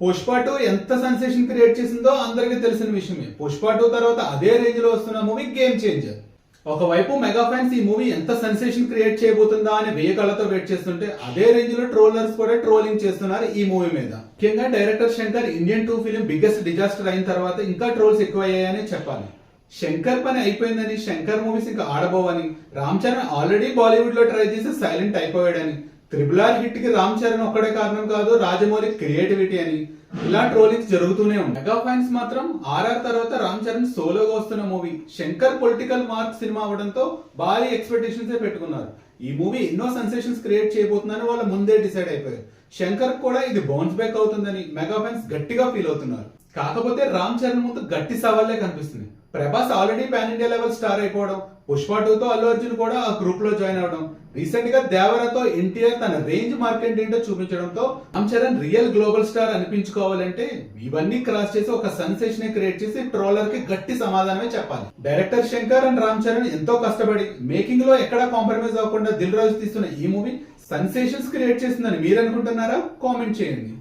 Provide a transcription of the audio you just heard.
పుష్ప 2 ఎంత sensation create చేసిందో అందరికీ తెలిసిన విషయమే. పుష్ప 2 తర్వాత అదే రేంజ్ లో వస్తున్న మూవీ గేమ్ చేంజర్. ఒకవైపు మెగా ఫ్యాన్స్ ఈ మూవీ ఎంత సెన్సేషన్ క్రియేట్ చేయబోతుందా అని వెయ్యి కళ్ళతో వెయిట్ చేస్తుంటే, అదే రేంజ్ లో ట్రోలర్స్ కూడా ట్రోలింగ్ చేస్తున్నారు ఈ మూవీ మీద. ముఖ్యంగా director Shankar Indian 2 film biggest disaster అయిన తర్వాత ఇంకా ట్రోల్స్ ఎక్కువయ్యాయని చెప్పాలి. శంకర్ పని అయిపోయిందని, శంకర్ మూవీస్ ఇంకా ఆడబోవని, రామ్ చరణ్ ఆల్రెడీ బాలీవుడ్ లో ట్రై చేసి సైలెంట్ అయిపోయాడని, RRR హిట్ కి రామ్ చరణ్ ఒక్కడే కారణం కాదు, రాజమౌళి క్రియేటివిటీ అని ఇలా ట్రోలింగ్స్ జరుగుతూనే ఉంటాయి. మెగా ఫ్యాన్స్ మాత్రం RR తర్వాత రామ్ చరణ్ సోలోగా వస్తున్న movie Shankar political mark cinema అవడంతో భారీ ఎక్స్పెక్టేషన్స్ పెట్టుకున్నారు. ఈ మూవీ ఎన్నో సెన్సేషన్స్ క్రియేట్ చేయబోతుందని వాళ్ళు ముందే డిసైడ్ అయిపోయారు. శంకర్ కూడా ఇది బౌన్స్ బ్యాక్ అవుతుందని మెగా ఫ్యాన్స్ గట్టిగా ఫీల్ అవుతున్నారు. కాకపోతే రామ్ చరణ్ ముందు గట్టి సవాళ్లే కనిపిస్తుంది. Prabhas already pan India level star అయిపోవడం, పుష్ప 2 తో అల్లు అర్జున్ కూడా ఆ గ్రూప్ లో జాయిన్ అవడం, రీసెంట్ గా దేవరాతో ఎన్టీఆర్ తన రేంజ్ మార్కెట్ ఏంటో చూపించడంతో Ram Charan real global star అనిపించుకోవాలంటే ఇవన్నీ క్రాస్ చేసి ఒక సెన్సేషన్ క్రియేట్ చేసి ట్రోలర్ కి గట్టి సమాధానమే చెప్పాలి. డైరెక్టర్ శంకర్ అండ్ రామ్ చరణ్ ఎంతో కష్టపడి మేకింగ్ లో ఎక్కడా కాంప్రమైజ్ అవ్వకుండా దిల్ రాజు తీస్తున్న ఈ మూవీ సెన్సేషన్స్ క్రియేట్ చేస్తుందని మీరు అనుకుంటున్నారా? కామెంట్ చేయండి.